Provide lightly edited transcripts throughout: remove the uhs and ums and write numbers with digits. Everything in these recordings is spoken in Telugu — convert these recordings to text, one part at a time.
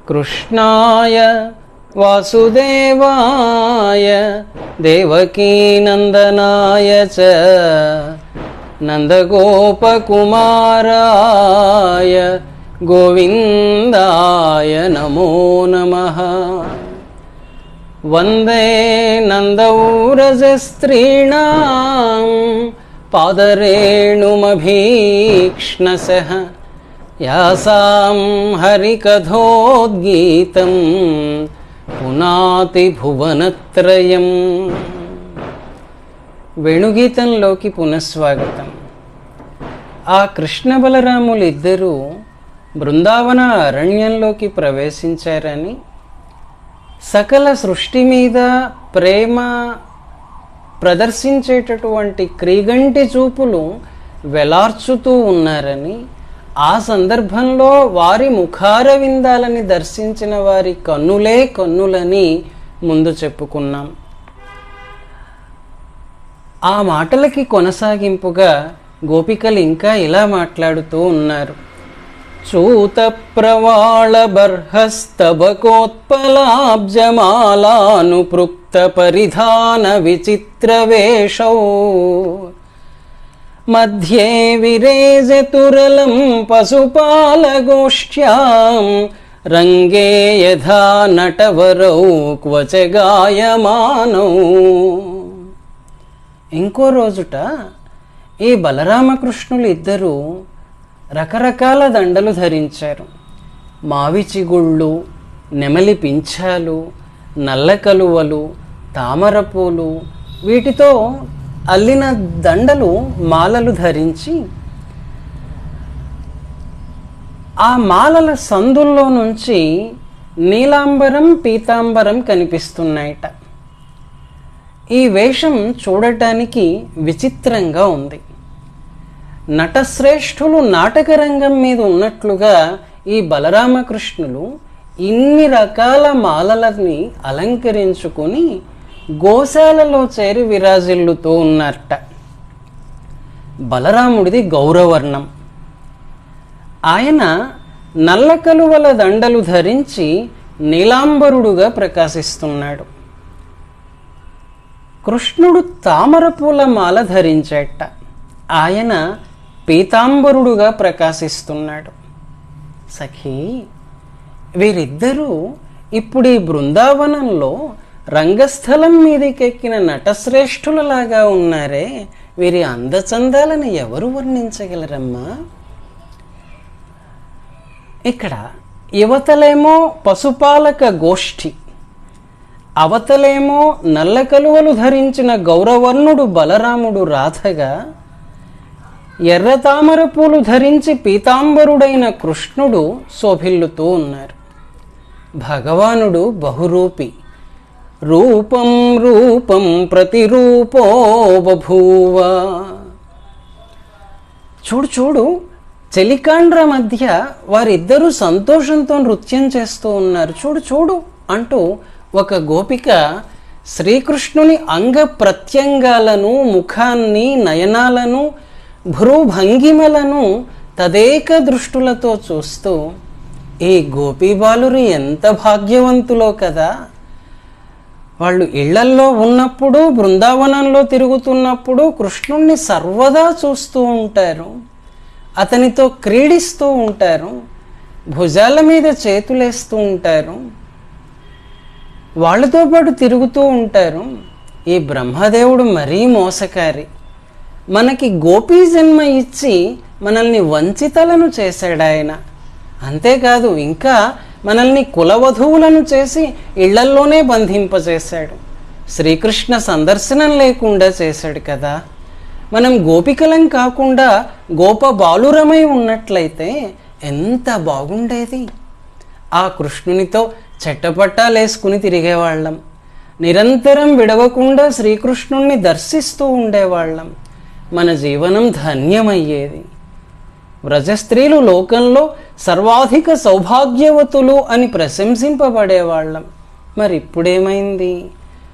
కృష్ణాయ వాసుదేవాయ దేవకీనందనాయ చ నందగోపకుమారాయ గోవిందాయ నమో నమః. వందే నందౌరజస్త్రీణాం పాదరేణుమభీక్ష్ణసః యాసాం హరికథోద్గీతం పునాతి భువనత్రయం. వేణుగీతంలోకి పునఃస్వాగతం. ఆ కృష్ణ బలరాములు ఇద్దరూ బృందావన అరణ్యంలోకి ప్రవేశించారని, సకల సృష్టి మీద ప్రేమ ప్రదర్శించేటటువంటి క్రీగంటి చూపులు వెలార్చుతూ ఉన్నారని, ఆ సందర్భంలో వారి ముఖార విందాలని దర్శించిన వారి కన్నులే కన్నులని ముందు చెప్పుకున్నాం. ఆ మాటలకి కొనసాగింపుగా గోపికలు ఇంకా ఇలా మాట్లాడుతూ ఉన్నారు. చూత ప్రవాళ బర్హస్తబకోత్పలాబ్జమాలానుపృక్త పరిధాన విచిత్ర వేషౌ మధ్యే విరేజతురలం పశుపాలగోష్ఠ్యాం రంగే యథా నటవరౌ క్వచ గాయమానౌ. ఇంకో రోజుట ఈ బలరామకృష్ణులు ఇద్దరూ రకరకాల దండలు ధరించారు. మావి చిగుళ్ళు, నెమలి పింఛాలు, నల్ల కలువలు, తామరపూలు, వీటితో అల్లిన దండలు, మాలలు ధరించి ఆ మాలల సందుల్లో నుంచి నీలాంబరం, పీతాంబరం కనిపిస్తున్నాయట. ఈ వేషం చూడటానికి విచిత్రంగా ఉంది. నటశ్రేష్ఠులు నాటకరంగం మీద ఉన్నట్లుగా ఈ బలరామకృష్ణులు ఇన్ని రకాల మాలలని అలంకరించుకొని గోశాలలో చేరి విరాజిల్లుతూ ఉన్నారట. బలరాముడిది గౌరవర్ణం. ఆయన నల్ల కలువల దండలు ధరించి నీలాంబరుడుగా ప్రకాశిస్తున్నాడు. కృష్ణుడు తామరపూల మాల ధరించేట. ఆయన పీతాంబరుడుగా ప్రకాశిస్తున్నాడు. సఖీ, వీరిద్దరూ ఇప్పుడు ఈ బృందావనంలో రంగస్థలం మీదకెక్కిన నటశ్రేష్ఠులలాగా ఉన్నారే, వీరి అందచందాలను ఎవరు వర్ణించగలరమ్మా? ఇక్కడ యువతలేమో పశుపాలక గోష్ఠి, అవతలేమో నల్ల కలువలు ధరించిన గౌరవర్ణుడు బలరాముడు రాధగా, ఎర్ర తామర పూలు ధరించి పీతాంబరుడైన కృష్ణుడు శోభిల్లుతూ ఉన్నారు. భగవానుడు బహురూపి. రూపం రూపం ప్రతిరూపో బభూవ. చూడు చూడు, చెలికాండ్ర మధ్య వారిద్దరూ సంతోషంతో నృత్యం చేస్తూ ఉన్నారు. చూడు చూడు అంటూ ఒక గోపిక శ్రీకృష్ణుని అంగ ప్రత్యంగాలను, ముఖాన్ని, నయనాలను, భ్రూభంగిమలను తదేక దృష్టులతో చూస్తూ, ఈ గోపీబాలురు ఎంత భాగ్యవంతులో కదా! వాళ్ళు ఇళ్లల్లో ఉన్నప్పుడు, బృందావనంలో తిరుగుతున్నప్పుడు కృష్ణుణ్ణి సర్వదా చూస్తూ ఉంటారు, అతనితో క్రీడిస్తూ ఉంటారు, భుజాల మీద చేతులేస్తూ ఉంటారు, వాళ్ళతో పాటు తిరుగుతూ ఉంటారు. ఈ బ్రహ్మదేవుడు మరీ మోసకారి. మనకి గోపీ జన్మ ఇచ్చి మనల్ని వంచితలను చేశాడు ఆయన. అంతేకాదు, ఇంకా మనల్ని కులవధువులను చేసి ఇళ్లల్లోనే బంధింపజేశాడు. శ్రీకృష్ణ సందర్శనం లేకుండా చేశాడు కదా. మనం గోపికలం కాకుండా గోప బాలురమై ఉన్నట్లయితే ఎంత బాగుండేది. ఆ కృష్ణునితో చెట్టపట్టాలేసుకుని తిరిగేవాళ్ళం. నిరంతరం విడవకుండా శ్రీకృష్ణుణ్ణి దర్శిస్తూ ఉండేవాళ్ళం. మన జీవనం ధన్యమయ్యేది. వ్రజస్త్రీలు లోకంలో సర్వాధిక సౌభాగ్యవతులు అని ప్రశంసింపబడేవాళ్ళం. మరి ఇప్పుడేమైంది?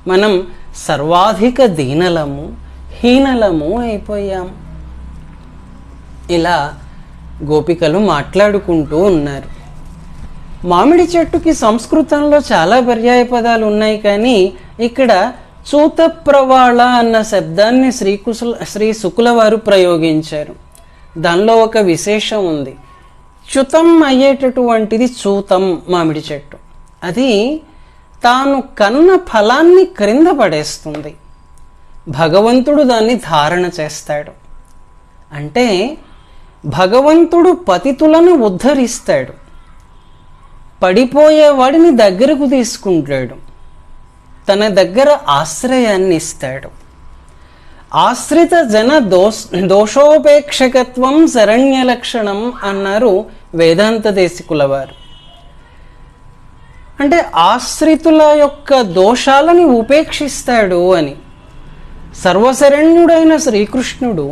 మనం సర్వాధిక దీనలము, హీనలము అయిపోయాం. ఇలా గోపికలు మాట్లాడుకుంటూ ఉన్నారు. మామిడి చెట్టుకి సంస్కృతంలో చాలా పర్యాయ పదాలు ఉన్నాయి, కానీ ఇక్కడ చూతప్రవాళ అన్న శబ్దాన్ని శ్రీ శుకుల వారు ప్రయోగించారు. దానిలో ఒక విశేషం ఉంది. చ్యుతం అయ్యేటటువంటిది చూతం మామిడి చెట్టు. అది తాను కన్న ఫలాన్ని క్రింద పడేస్తుంది. భగవంతుడు దాన్ని ధారణ చేస్తాడు. అంటే భగవంతుడు పతితులను ఉద్ధరిస్తాడు, పడిపోయేవాడిని దగ్గరకు తీసుకుంటాడు, తన దగ్గర ఆశ్రయాన్ని ఇస్తాడు. ఆశ్రిత జన దోషోపేక్షకత్వం శరణ్య లక్షణం అన్నారు వేదాంత దేశికుల వారు. అంటే ఆశ్రితుల యొక్క దోషాలని ఉపేక్షిస్తాడు అని. సర్వశరణ్యుడైన శ్రీకృష్ణుడు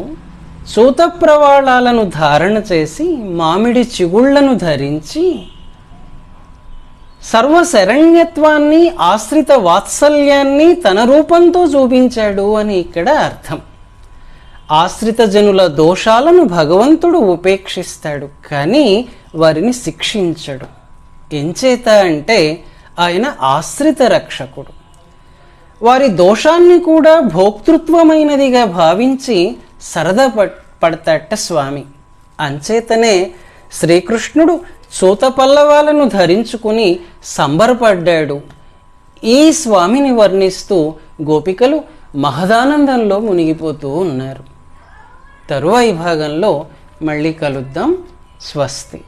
సూతప్రవాళాలను ధారణ చేసి మామిడి చిగుళ్లను ధరించి సర్వశరణ్యత్వాన్ని, ఆశ్రిత వాత్సల్యాన్ని తన రూపంతో చూపించాడు అని ఇక్కడ అర్థం. ఆశ్రిత జనుల దోషాలను భగవంతుడు ఉపేక్షిస్తాడు, కానీ వారిని శిక్షించడు. ఎంచేత అంటే ఆయన ఆశ్రిత రక్షకుడు. వారి దోషాన్ని కూడా భోక్తృత్వమైనదిగా భావించి సరదా పడతాట స్వామి. అంచేతనే శ్రీకృష్ణుడు సూత పల్లవాలను ధరించుకుని సంబరపడ్డాడు. ఈ స్వామిని వర్ణిస్తూ గోపికలు మహదానందంలో మునిగిపోతూ ఉన్నారు. తరువాయి భాగంలో మళ్ళీ కలుద్దాం. స్వస్తి.